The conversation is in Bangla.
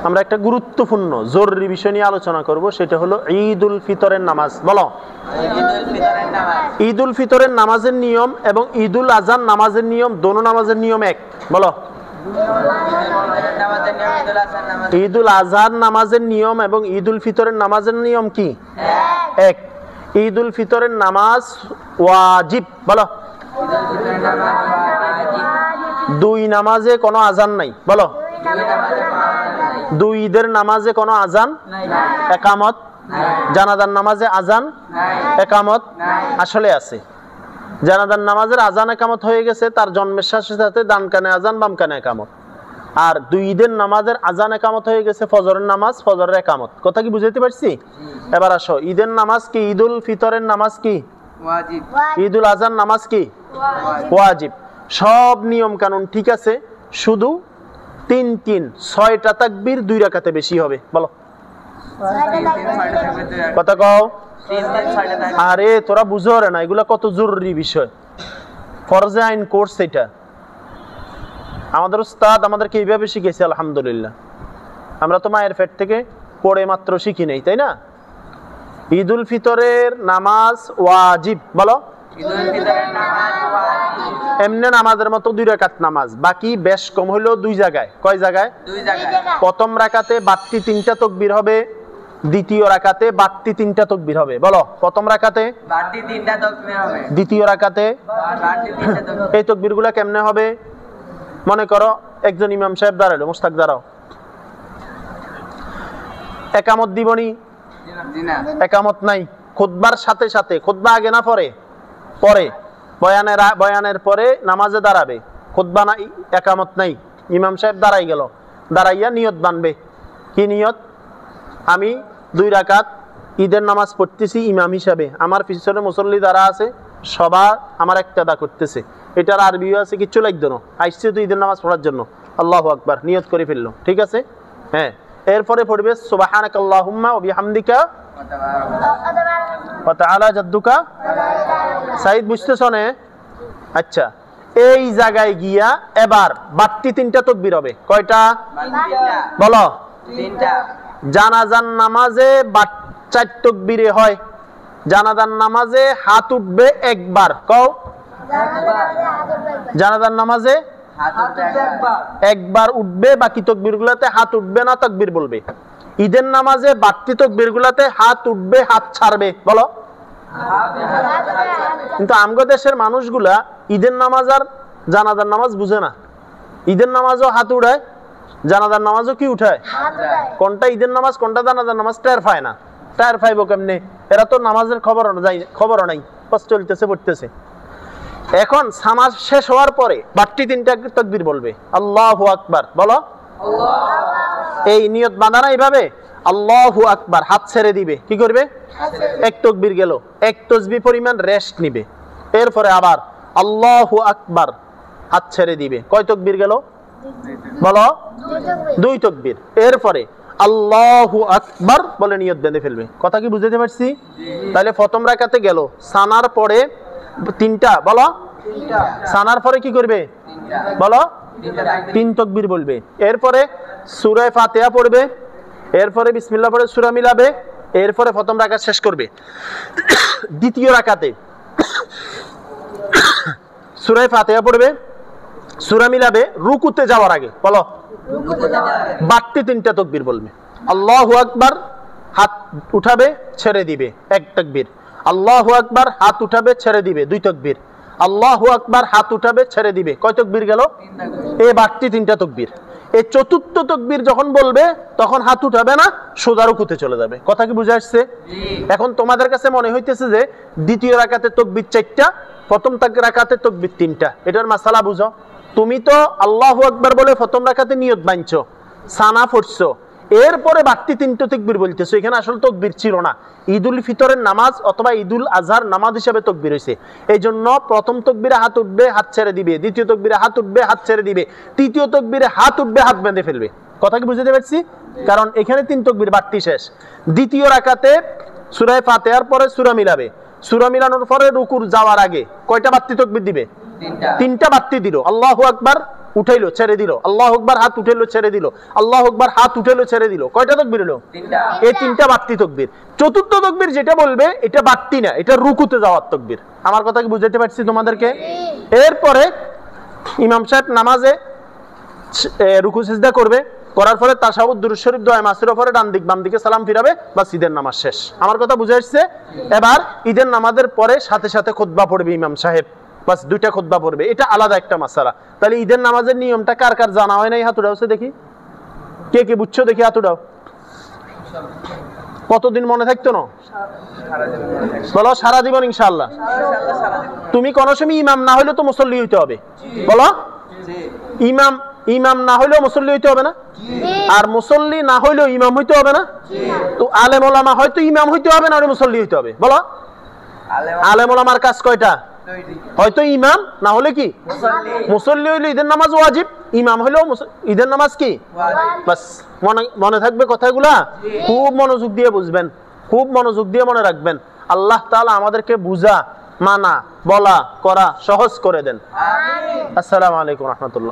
আমরা একটা গুরুত্বপূর্ণ জরুরি বিষয় নিয়ে আলোচনা করব, সেটা হলো ঈদ উল ফিতরের নামাজ। বলো, ঈদ উল ফিতরের নামাজের নিয়ম এবং ঈদ উল আজহার নামাজের নিয়ম, দোনো নামাজের নিয়ম এক। বলো, ঈদ উল আজহার নামাজের নিয়ম এবং ঈদ উল ফিতরের নামাজের নিয়ম কি? এক। ঈদ উল ফিতরের নামাজ ওয়াজিব। বলো, দুই নামাজে কোনো আজান নাই। বলো, দুই ঈদের নামাজে কোনো আজান একামত, জানাজার নামাজে আজান একামত আসলে আছে। জানাজার নামাজের আজান একামত হয়ে গেছে, তার জন্মের সাথে সাথে ডান কানে আজান বাম কানে একামত। আর দুই ঈদের নামাজের আজান একামত হয়ে গেছে, ফজরের নামাজ ফজরের একামত। কথা কি বুঝাইতে পারছি? এবার আসো, ঈদের নামাজ কি? ঈদ উল ফিতরের নামাজ কি? ওয়াজিব। ঈদ উল আজহার নামাজ কি? ওয়াজিব। সব নিয়ম কানুন ঠিক আছে, শুধু 3 6টা তাকবীর 2 রাকাতে বেশি হবে। বলো, কথা কও। আরে তোরা বুঝো রে না, এগুলা কত জরুরি বিষয়, ফরজে আইন কোর্স এটা। আমাদের উস্তাদ আমাদেরকে এইভাবে শিখেছে, আলহামদুলিল্লাহ। আমরা তো মায়ের পেট থেকে পড়ে মাত্র শিখি নেই, তাই না? ঈদ উল ফিতরের নামাজ ওয়াজিব। বলো, এমনি নামাজের মতো 2 রাকাত নামাজ, বাকি বেশ কম হইলেও 2 জায়গায়। কয় জায়গায়? 2 জায়গায়। প্রথম রাকাতে বাড়তি 3টা তাকবীর হবে, দ্বিতীয় রাকাতে বাড়তি 3টা তাকবীর হবে। বলো, প্রথম রাকাতে বাড়তি 3টা তাকবীর হবে, দ্বিতীয় রাকাতে বাড়তি 3টা তাকবীর। এই তাকবীরগুলো কেমনে হবে? মনে করো একজন ইমাম সাহেব দাঁড়ালো, মুস্তাক দাঁড়াও, একামত দিবনি? একামত নাই। খুতবার সাথে সাথে, খুতবা আগে না পরে? পরে। বয়ানের পরে নামাজে দাঁড়াবে, খুতবা নাই, একামত নাই। ইমাম সাহেব দাঁড়াই গেল, দাঁড়াইয়া নিয়ত বানবে। কি নিয়ত? আমি 2 রাকাত ঈদের নামাজ পড়তেছি ইমাম হিসাবে, আমার পিছনে মুসল্লি যারা আছে সবার আমার ইক্তেদা করতেছে। এটার আরবিও আছে, কিচ্ছু লাগতো না, আইসছে তো ঈদের নামাজ পড়ার জন্য। আল্লাহু আকবার, নিয়ত করে ফেললো। ঠিক আছে, হ্যাঁ। এরপরে পড়বে সুবহানাকাল্লাহুম্মা ওয়া বিহামদিকা ওয়া তাআলা জাদ্দুকা। সাইদ বুঝতেছো না? আচ্ছা, এই জায়গায় গিয়া এবার বাড়তি 3টা তাকবীর হবে। কয়টা? বলো, 3টা। জানাজার নামাজে 4 তাকবীরে হয়। জানাজার নামাজে হাত উঠবে একবার। কও, জানাজার নামাজে একবার উঠবে, বাকি তাকবীরগুলোতে হাত উঠবে না, তাকবীর বলবে। ঈদের নামাজে বাড়তি তাকবীরগুলোতে হাত উঠবে, হাত ছাড়বে। বলো, কিন্তু আমগো দেশের মানুষগুলা ঈদের নামাজ আর জানাজার নামাজ বুঝে না। ঈদের নামাজও হাত উঠায়, জানাজার নামাজও কি উঠায়? কোনটা ঈদের নামাজ কোনটা জানাজার নামাজ টের পায় না। টের পাইবো কেমনে? এরা তো নামাজের খবরও নাই, কষ্ট চলতেছে, পড়তেছে। এখন সামাজ শেষ হওয়ার পরে বাড়তি 3টা তাকবীর বলবে, আল্লাহু আকবার। বলো, এই নিয়ত বাঁধা না এইভাবে, আল্লাহু আকবার, হাত ছেড়ে দিবে। কি করবে? এক তাকবীর গেল, এক তাসবিহ পরিমাণ রেস্ট নিবে। এরপরে আবার আল্লাহু আকবার, হাত ছেড়ে দিবে। কয় তাকবীর গেল? বলো, 2 তাকবীর। এরপরে আল্লাহু আকবার বলে নিয়ত বেঁধে ফেলবে। কথা কি বুঝতে পারছি? তাহলে প্রথম রাকাতে গেল, সানার পরে 3টা। বলো, সানার পরে কি করবে? বলো, 3 তাকবীর বলবে। এরপরে সূরা ফাতিহা পড়বে, এরপরে বিসমিল্লাহ পড়ে সূরা মিলাবে, এরপরে প্রথম রাকাত শেষ করবে। দ্বিতীয় রাকাতে সূরা ফাতিহা পড়বে, সূরা মিলাবে, রুকুতে যাওয়ার আগে বলো বাড়তি 3টা তাকবীর বলবে। আল্লাহু আকবার, হাত উঠাবে, ছেড়ে দিবে, 1 তাকবীর। আল্লাহু আকবার, হাত উঠাবে, ছেড়ে দিবে, 2 তাকবীর। আল্লাহু আকবার, হাত উঠাবে, ছেড়ে দিবে। কয় তাকবীর গেল? এই বাড়তি 3টা তাকবীর। এই চতুর্থ তাকবীর যখন বলবে তখন হাত উঠাবে না, সোজা রুকুতে চলে যাবে। কথা কি বুঝে আসছে? এখন তোমাদের কাছে মনে হইতেছে যে দ্বিতীয় রাকাতে তাকবীর 4টা, প্রথম রাকাতে তাকবীর 3টা। এটার মাসালা বুঝো। তুমি তো আল্লাহু আকবার বলে প্রথম রাকাতে নিয়ত বাঁধছো, সানা পড়ছো, এরপরে বাড়তি 3টা তাকবীর বলতেছো। এখানে আসলে তাকবীর ছিল না, ঈদ উল ফিতরের নামাজ অথবা ঈদ উল আজহার নামাজ হিসাবে তাকবীর হয়েছে। এই জন্য প্রথম তাকবীরে হাত উঠবে, হাত ছেড়ে দিবে, দ্বিতীয় তাকবীরে হাত উঠবে, হাত ছেড়ে দিবে, তৃতীয় তাকবীরে হাত উঠবে, হাত বেঁধে ফেলবে। কথা কি বুঝতে পারছি? কারণ এখানে 3 তাকবীর, বাড়তি শেষ। দ্বিতীয় রাকাতে সূরা ফাতিহার পরে সূরা মিলাবে, সূরা মিলানোর পরে রুকুর যাওয়ার আগে কয়টা বাড়তি তাকবীর দিবে? 3টা বাড়তি দিল। আল্লাহু আকবার, উঠাইলো ছেড়ে দিল, আল্লাহু আকবার হাত উঠাইলো ছেড়ে দিল, আল্লাহু আকবার হাত উঠাইলো ছেড়ে দিল, কয়টা তাকবীর হলো? এই তিনটা বাড়তি তাকবীর। চতুর্থ তাকবীর যেটা বলবে এটা বাড়তি না, এটা রুকুতে যাওয়ার তাকবীর। আমার কথা কি বুঝাইতে পারছি তোমাদেরকে? এরপরে ইমাম সাহেব নামাজে রুকু সিজদা করবে, করার পরে তাশাহুদ দুরূদ শরীফ দোয়া মাসুরের পরে ডান দিক বাম দিকে সালাম ফিরাবে, বাস ঈদের নামাজ শেষ। আমার কথা বুঝে আসছে? এবার ঈদের নামাজের পরে সাথে সাথে খুতবা পড়বে ইমাম সাহেব, বাস দুইটা খুতবা পড়বে, এটা আলাদা একটা মাসালা। তাহলে ঈদের নামাজের নিয়মটা কার কার জানা হয় নাই? হাত উঠাও দেখি, কে কে বুঝছো দেখি, হাত উঠাও। কতদিন মনে থাকতো না? বলো সারা জীবন ইনশাআল্লাহ। তুমি কোন সময় ইমাম না হইলে তো মুসল্লি হইতে হবে, বলো ইমাম না হইলেও মুসল্লি হইতে হবে না? আর মুসল্লি না হইলেও ইমাম হইতে হবে না? তো আলেম ওলামা হয়তো ইমাম হইতে হবে না, মুসল্লি হইতে হবে, বলো। আলেম ওলামার কাজ কয়টা? হয়তো ইমাম না হলে কি মুসল্লি হইলে ঈদের নামাজ ওয়াজিব, ইমাম হইলেও ঈদের নামাজ কি বাস। মনে থাকবে কথাগুলা, খুব মনোযোগ দিয়ে বুঝবেন, খুব মনোযোগ দিয়ে মনে রাখবেন। আল্লাহ তাআলা আমাদেরকে বুঝা, মানা, বলা, করা সহজ করে দেন। আসসালামু আলাইকুম রাহমাতুল্লাহ।